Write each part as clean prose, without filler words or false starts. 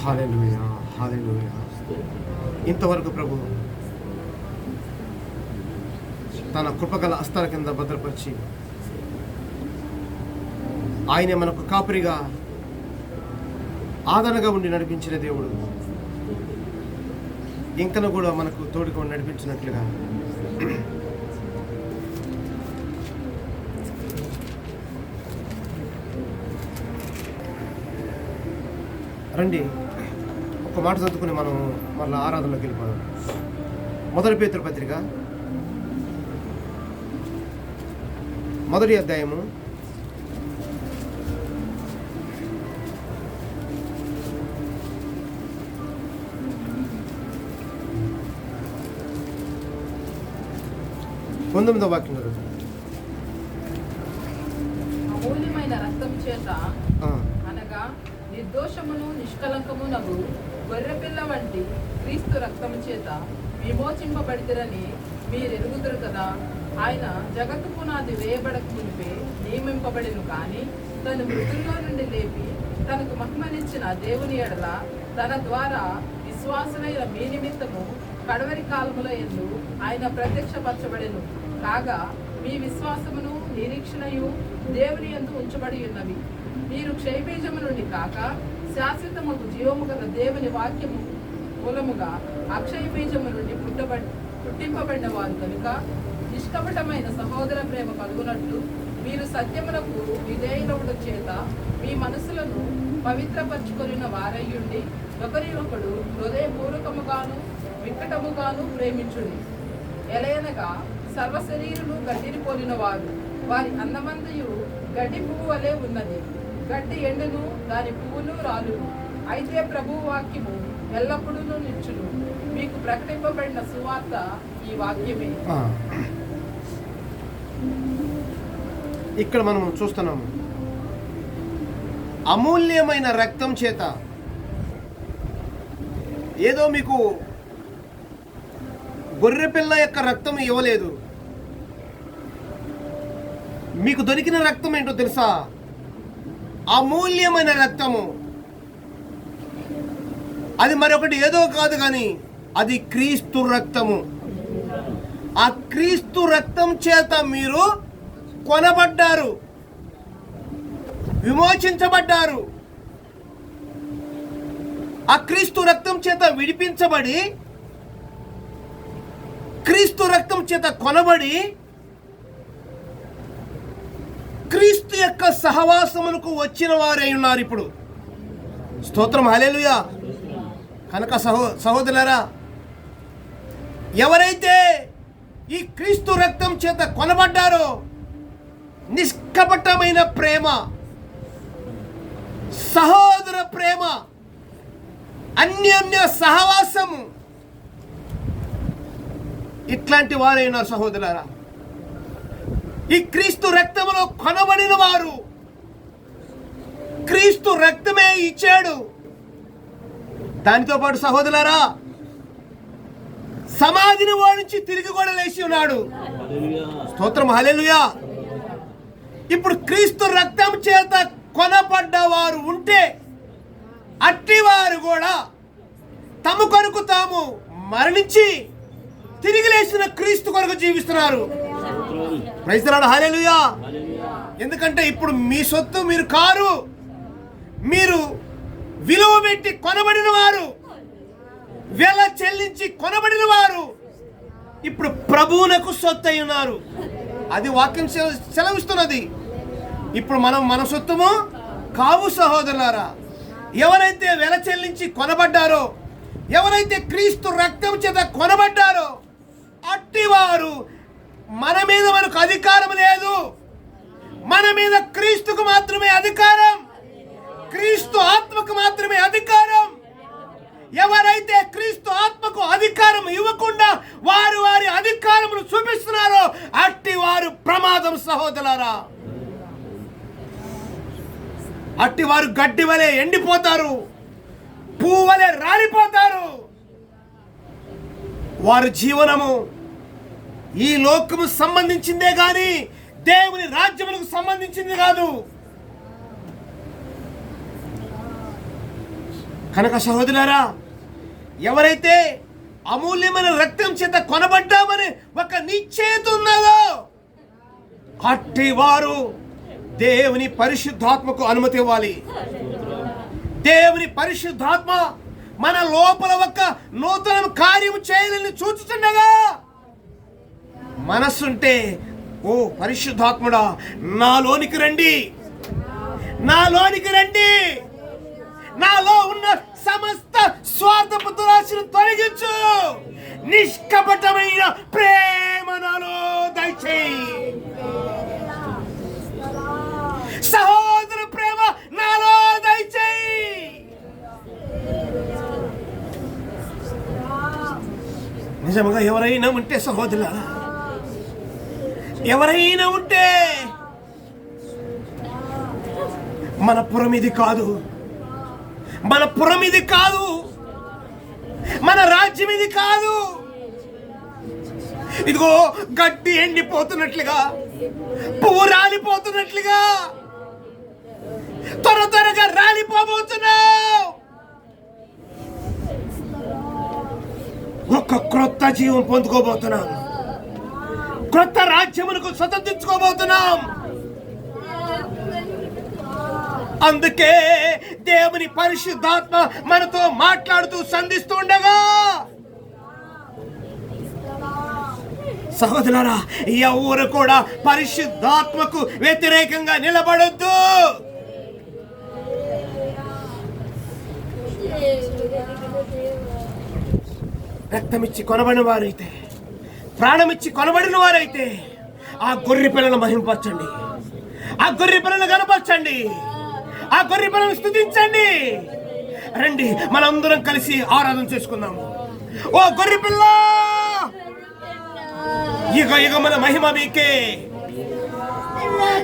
హల్లెలూయా, హల్లెలూయా. ఇంతవరకు ప్రభు తన కృపగల హస్తాల కింద భద్రపరిచి ఆయనే మనకు కాపరిగా ఆదరణగా ఉండి నడిపించిన దేవుడు ఇంకను కూడా మనకు తోడుగా నడిపించినట్లుగా రండి ఒక మాట చదువుకుని మనం మళ్ళీ ఆరాధనలోకి వెళ్ళిపోదాం. మొదటి పేతురు పత్రిక 1వ అధ్యాయము 19వ వాక్యం చదువు. అమూల్యమైన రక్తం చేత అనగా నిర్దోషమును నిష్కలంకమునగు గొర్రెపిల్ల వంటి క్రీస్తు రక్తము చేత విమోచింపబడితిరని మీరు ఎరుగుదురు కదా. ఆయన జగత్తు పునాది వేయబడక మునిపే నియమింపబడిను, కానీ తను మృతుల్లో నుండి లేపి తనకు మహిమనిచ్చిన దేవుని ఎడల తన ద్వారా విశ్వాసమైన మీ నిమిత్తము కడవరి కాలముల యందు ఆయన ప్రత్యక్షపరచబడెను. కాగా మీ విశ్వాసమును నిరీక్షణయు దేవుని యందు ఉంచబడి ఉన్నవి. మీరు క్షయబీజము నుండి కాక శాశ్వతముకు జీవము గల దేవుని వాక్యము మూలముగా అక్షయ బీజము నుండి పుట్టింపబడిన వారు కనుక నిష్కపటమైన సహోదర ప్రేమ కలుగునట్లు మీరు సత్యములకు విధేయులవుడు చేత మీ మనసులను పవిత్రపరచుకొనిన వారయ్యుండి ఒకరినొకడు హృదయపూర్వకముగాను వికటముగాను ప్రేమించుడి. ఎలయనగా సర్వశరీరులు గడ్డిని పోలిన వారు, వారి అందమంతయు గడ్డి పువ్వు వలె ఉన్నది. గడ్డి ఎండును, దాని పువ్వులు రాలును. అయితే ప్రభువు వాక్యము ఎల్లప్పుడూ నిల్చును. మీకు ప్రకటింపబడిన సువార్త ఈ వాక్యమే. ఇక్కడ మనం చూస్తున్నాము, అమూల్యమైన రక్తం చేత. ఏదో మీకు గొర్రెపిల్ల యొక్క రక్తం ఇవ్వలేదు. మీకు దొరికిన రక్తం ఏంటో తెలుసా? అమూల్యమైన రక్తము. అది మరొకటి ఏదో కాదు, కానీ అది క్రీస్తు రక్తము. ఆ క్రీస్తు రక్తం చేత మీరు కొనబడ్డారు, విమోచించబడ్డారు. ఆ క్రీస్తు రక్తం చేత విడిపించబడి, క్రీస్తు రక్తం చేత కొనబడి, క్రీస్తు యొక్క సహవాసమునకు వచ్చిన వారై ఉన్నారు ఇప్పుడు. స్తోత్రం, హల్లెలూయా. కనుక సహోదరులారా, ఎవరైతే ఈ క్రీస్తు రక్తం చేత కొనబడ్డారో నిష్కపటమైన ప్రేమ, సహోదర ప్రేమ, అన్యోన్య సహవాసము, ఇట్లాంటి వారైనా సహోదరులారా, ఈ క్రీస్తు రక్తములో కొనబడిన వారు, క్రీస్తు రక్తమే ఇచ్చాడు. దానితో పాటు సహోదరులారా, సమాధిని ఓడించి తిరిగి కూడా లేచి ఉన్నాడు. స్తోత్రం, హల్లెలూయా. ఇప్పుడు క్రీస్తు రక్తం చేత కొనబడ్డవారు ఉంటే అట్టివారు కూడా తమ కొరకు తాము మరణించి తిరిగి లేచిన క్రీస్తు కొరకు జీవిస్తున్నారు. ప్రైజ్ ది లార్డ్, హల్లెలూయా. ఎందుకంటే ఇప్పుడు మీ సొత్తు మీరు కారు, మీరు విలువ పెట్టి కొనబడిన వారు, వెల చెల్లించి కొనబడిన వారు ఇప్పుడు ప్రభువునకు సొత్తు అయి ఉన్నారు. అది వాక్యం సెలవిస్తున్నది. ఇప్పుడు మనం మన సొత్తుము కావు సహోదరులారా. ఎవరైతే వెల చెల్లించి కొనబడ్డారో, ఎవరైతే క్రీస్తు రక్తం చేత కొనబడ్డారో అట్టివారు, మన మీద మనకు అధికారం లేదు. మన మీద క్రీస్తుకు మాత్రమే అధికారం, క్రీస్తు ఆత్మకు మాత్రమే అధికారం. ఎవరైతే క్రీస్తు ఆత్మకు అధికారం ఇవ్వకుండా వారు వారి అధికారమును చూపిస్తున్నారో అట్టి వారు ప్రమాదం సహోదరులారా. అట్టి వారు గడ్డి వలె ఎండిపోతారు, పువ్వు వలె రాలిపోతారు. వారి జీవనము ఈ లోకము సంబంధించిందే గాని దేవుని రాజ్యములకు సంబంధించింది కాదు. కనుక సహోదరులారా, ఎవరైతే అమూల్యమైన రక్తం చేత కొనబడ్డామని ఒక నిశ్చయిత ఉన్నదో అట్టి వారు దేవుని పరిశుద్ధాత్మకు అనుమతి ఇవ్వాలి. దేవుని పరిశుద్ధాత్మ మన లోపల ఒక నూతన కార్యం చేయాలని చూచుతుండగా మనస్సుంటే, ఓ పరిశుద్ధాత్ముడా నాలోనికి రండి, నాలోనికి రండి, నాలో ఉన్న సమస్త స్వార్థపు దురాశను తొలగించు, నిష్కపటమైన ప్రేమ నాలో దయచేయి, సహోదర ప్రేమ నాలో దయచేయి. నిజంగా ఎవరైనా ఉంటే సహోదరులారా, ఎవరైనా ఉంటే మన పురం ఇది కాదు, మన పురం ఇది కాదు, మన రాజ్యం ఇది కాదు. ఇదిగో గడ్డి ఎండిపోతున్నట్లుగా, పువ్వు రాలిపోతున్నట్లుగా త్వర త్వరగా రాలిపోబోతున్నావు. ఒక క్రొత్త జీవం పొందుకోబోతున్నాం, క్రొత్త రాజ్యమునకు స్వతంత్రించుకోబోతున్నాం. అందుకే దేవుని పరిశుద్ధాత్మ మనతో మాట్లాడుతూ సంధిస్తూ ఉండగా, సహోదరులారా, ఎవరు కూడా పరిశుద్ధాత్మకు వ్యతిరేకంగా నిలబడొద్దు. రక్తమిచ్చి కొనబడిన వారైతే, ప్రాణమిచ్చి కొనబడిన వారైతే ఆ గొర్రె పిల్లలను మహింపరచండి, ఆ గొర్రె పిల్లలను కనపరచండి, ఆ గొర్రె పిల్లలను స్తుతించండి. రండి మనందరం కలిసి ఆరాధన చేసుకుందాము. ఓ గొర్రె పిల్ల, యుగ యుగముల మహిమ మీకే.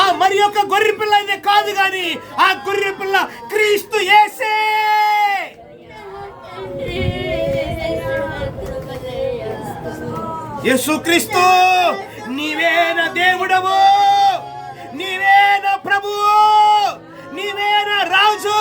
ఆ మరి యొక్క గొర్రె పిల్ల అయితే కాదు గాని ఆ గొర్రె పిల్ల క్రీస్తు యేసే. యేసుక్రీస్తు నీవేనా దేవుడవు, నీవేనా ప్రభువు, నీవేనా రాజు.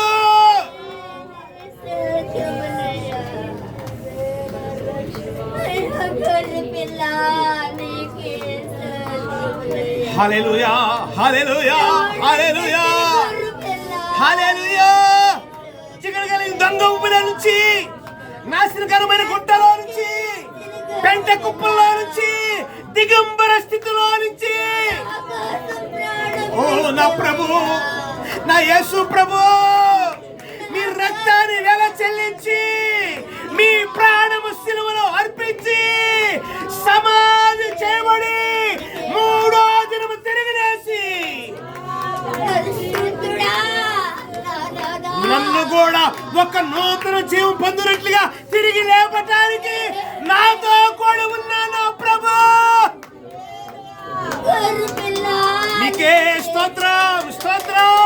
హల్లెలూయా, హల్లెలూయా, హల్లెలూయా, హల్లెలూయా. చికెన్ కలిగిన దొంగ ఊపిల నుంచి, నాశనకరమైన గుట్టలో నుంచి, పెంట కుప్పల్లో నుంచి, దిగంబర స్థితిలో నుంచి, ఓ నా ప్రభు, నా యేసు ప్రభు, మీ రక్తాన్ని వెల చెల్లించి, మీ ప్రాణము సిలువలో అర్పించి, సమాధి చేయబడి మూడో దినము తిరిగి లేచి నన్ను కూడా ఒక నూతన జీవం పొందినట్లుగా తిరిగి లేపటానికి నాతో కూడా ఉన్నాను ప్రభు. మీకే స్తోత్రం, స్తోత్రం,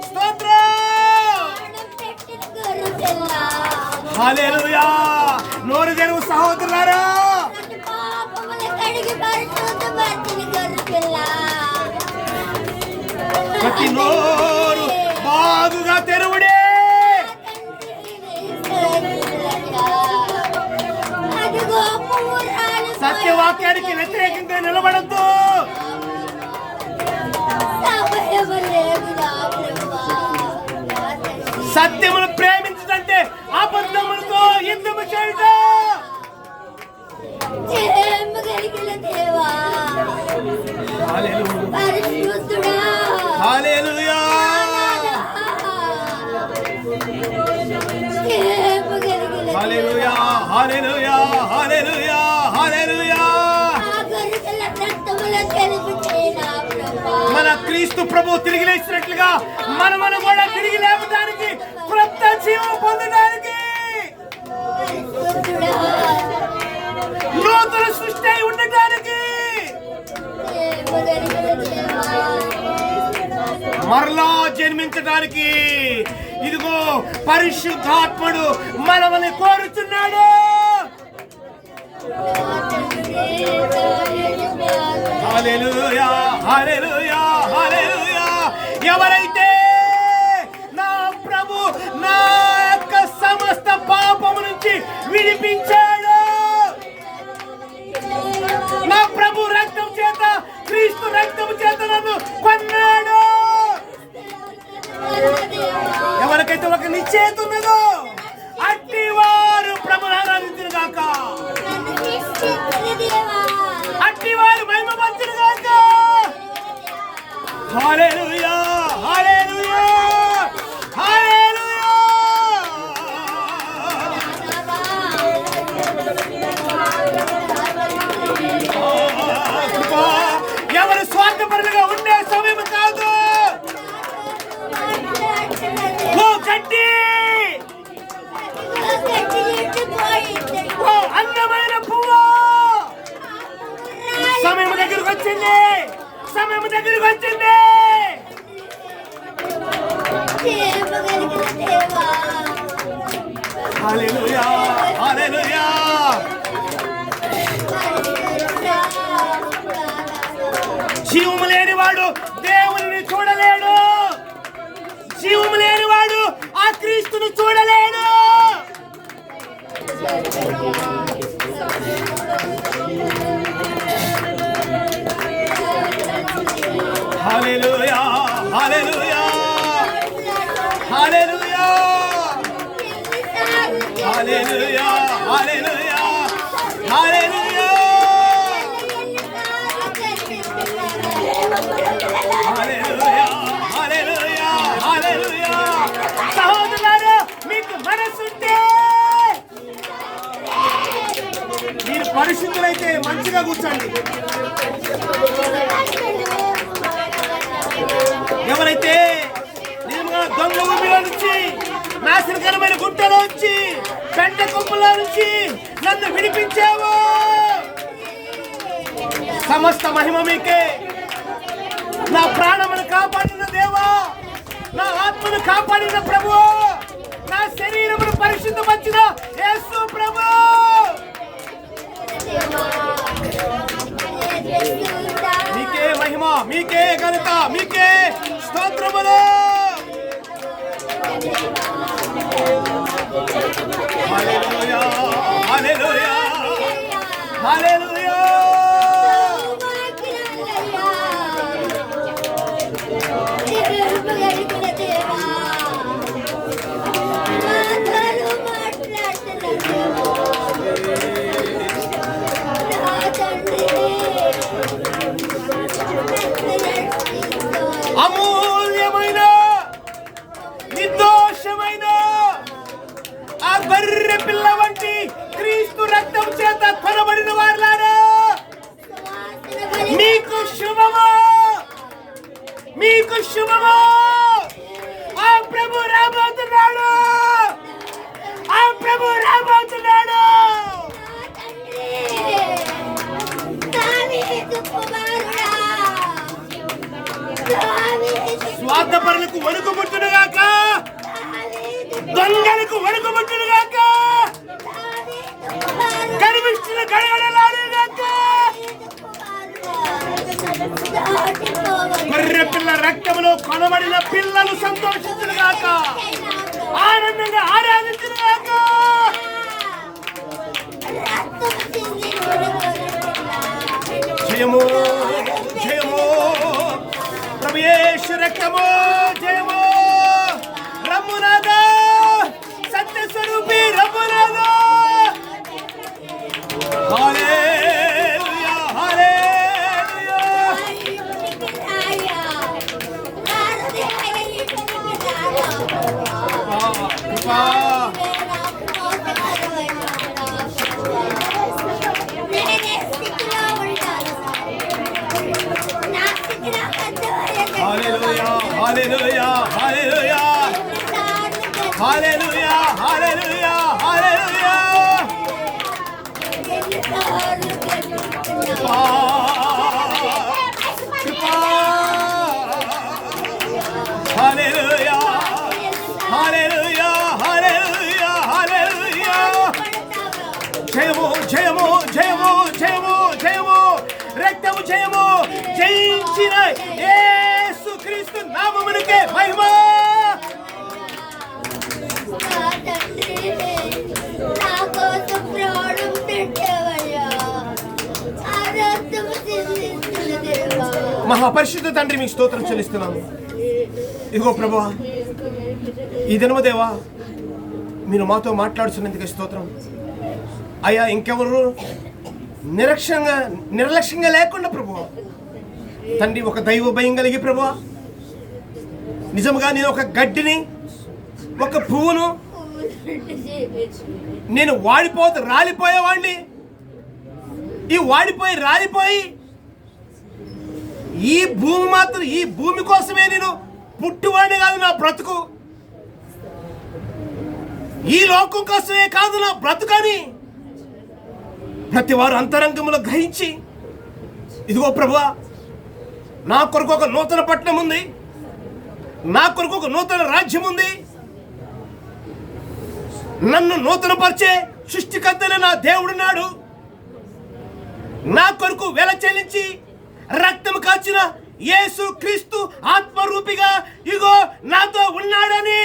స్తోత్రం. హల్లెలూయా. నోరు తెరువు సహోదరులారా. ప్రతి నోరు బాగుగా తెరువుడే. సత్యవాక్యానికి వ్యతిరేకంగా నిలబడద్దు. సత్యమును ప్రేమించదంటే అబద్ధములతో యుద్ధము చేయటం. హల్లెలూయా, హల్లెలూయా, హల్లెలూయా, హల్లెలూయా, హల్లెలూయా. మన క్రీస్తు ప్రభు తిరిగి లేచినట్లుగా మనము కూడా తిరిగి లేపడానికి, క్రొత్త జీవం పొందడానికి, నూతన సృష్టి అయి ఉండటానికి, మరలా జన్మించడానికి ఇదిగో పరిశుద్ధాత్ముడు మనల్ని కోరుతున్నాడు. హల్లెలూయా, హల్లెలూయా, హల్లెలూయా. ఎవరైతే నా ప్రభు నా యొక్క ఓ గడ్డి, ఓ అందమైన పువ్వు, సమయం దగ్గరకు వచ్చింది, సమయం దగ్గరకు వచ్చింది. హల్లెలూయా, హల్లెలూయా. జీవము లేనివాడు దేవుని చూడలేడు, జీవము లేనివాడు ఆ క్రీస్తును చూడలేడు. హల్లెలూయా, హల్లెలూయా, హల్లెలూయా, హల్లెలూయా, హల్లెలూయా, హల్లెలూయా, హల్లెలూయా, హల్లెలూయా, హల్లెలూయా. సహోదరులారా, మీకు మనసుంటే మీరు పరిశుద్ధులైతే మంచిగా కూర్చోండి. ఎవరైతే నిజంగా దొంగ ఊపిలో నుంచి, నాశనకరమైన గుంటలో నుంచి, పెంట కుప్పలో నుంచి నన్ను విడిపించావు, సమస్త మహిమ మీకే. నా ప్రాణమును కాపాడిన దేవా, నా ఆత్మను కాపాడిన ప్రభు, నా శరీరమును పరిశుద్ధపరిచిన యేసు ప్రభు, మీకే మహిమ, మీకే ఘనత, మీకే స్తోత్రములు. హల్లెలూయా, హల్లెలూయా, హల్లెలూయా. అమూల్యమైన నిర్దోషమైన ఆ గొర్రె పిల్ల వంటి క్రీస్తు రక్తం చేత కొనబడిన వారులారా, మీకు శుభము, మీకు శుభము. ఆ ప్రభు రాబోతున్నాడు, ఆ ప్రభు రాబోతున్నాడు. స్వార్థపరులకు వణుకు పుట్టునుగాక, దొంగలకు వణుకు పుట్టునుగాక, గర్విష్ఠుల గడగడలాడుగాక. గొర్రె పిల్ల రక్తములో కొనబడిన పిల్లలు సంతోషించునుగాక, ఆనందంగా ఆరాధించునుగాక. జయము, జయము, ప్రభు యేసు రక్తము, జయము. రమ్మునాదా, సత్య స్వరూపి రమ్మునాదా. హల్లెలూయా, హల్లెలూయా. కృపా, హల్లెలూయా, హల్లెలూయా, హల్లెలూయా, హల్లెలూయా, హల్లెలూయా, హల్లెలూయా. కృపా, కృపా, హల్లెలూయా, హల్లెలూయా, హల్లెలూయా, హల్లెలూయా. జయము, జయము, జయము, జయము, జయము. రక్తము జయము, జయించిన యేసు క్రీస్తు నామమునకే మహిమ. మహాపరిశుద్ధ తండ్రి, మీకు స్తోత్రం చెల్లిస్తున్నాము. ఇదిగో ప్రభువా, ఈ దినము దేవా మీరు మాతో మాట్లాడుతున్నందుకు స్తోత్రం అయ్యా. ఇంకెవరు నిర్లక్ష్యంగా లేకుండా ప్రభువా తండ్రి, ఒక దైవ భయం కలిగి ప్రభువా, నిజంగా నేను ఒక గడ్డిని, ఒక పువ్వును, నేను రాలిపోయేవాడిని. ఈ వాడిపోయి రాలిపోయి ఈ భూమి కోసమే నేను పుట్టువాడిని కాదు. నా బ్రతుకు ఈ లోకం కోసమే కాదు నా బ్రతుకని ప్రతి వారు అంతరంగంలో గ్రహించి, ఇదిగో ప్రభువా, నా కొరకు ఒక నూతన పట్టణం ఉంది, నా కొరకు ఒక నూతన రాజ్యం ఉంది, నన్ను నూతన పరిచే సృష్టికర్తనే నా దేవుడున్నాడు, నా కొరకు వెల చెల్లించి రక్తం కాచిన యేసు క్రీస్తు ఆత్మరూపిగా ఇగో నాతో ఉన్నాడని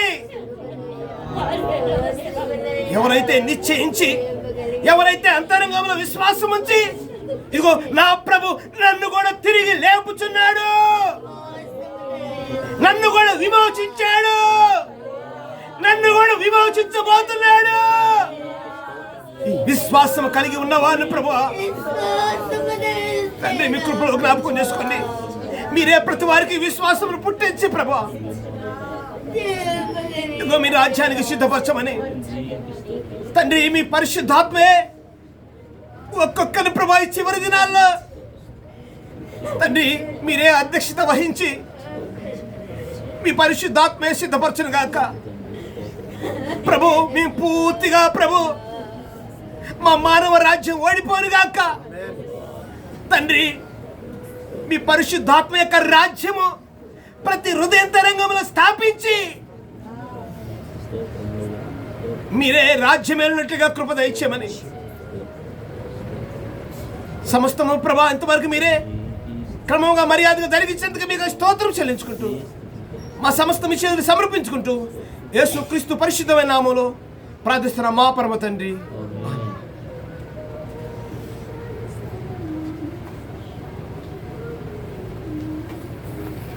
ఎవరైతే నిశ్చయించి, ఎవరైతే అంతరంగంలో విశ్వాసం ఉంచి, ఇగో నా ప్రభు నన్ను కూడా తిరిగి లేపుచున్నాడు, నన్ను కూడా విమోచించాడు, నన్ను కూడా విమోచించబోతున్నాడు, ఈ విశ్వాసం కలిగి ఉన్నవారిని ప్రభు తండ్రి మీ కృపలో జ్ఞాపకం చేసుకోండి. మీరే ప్రతి వారికి విశ్వాసం పుట్టించి ప్రభు ఇదిగో మీ రాజ్యానికి సిద్ధపరచమని తండ్రి మీ పరిశుద్ధాత్మే ఒక్కొక్కరిని ప్రభా చివరి దినాల్లో తండ్రి మీరే అధ్యక్షత వహించి మీ పరిశుద్ధాత్మే సిద్ధపరచును గాక ప్రభు. మేము పూర్తిగా ప్రభు మా మానవ రాజ్యం ఓడిపోను గాక తండ్రి. మీ పరిశుద్ధాత్మ యొక్క రాజ్యము ప్రతి హృదయంతరంగంలో స్థాపించి మీరే రాజ్యం వెళ్ళినట్లుగా కృప దయచేయమని సమస్తము ప్రభా ఇంతవరకు మీరే క్రమంగా మర్యాదగా జరిగించేందుకు మీకు స్తోత్రం చెల్లించుకుంటూ మా సమస్త విషయాన్ని సమర్పించుకుంటూ యేసుక్రీస్తు పరిశుద్ధమైన నామములో ప్రార్థిస్తున్న మా పరమ తండ్రి.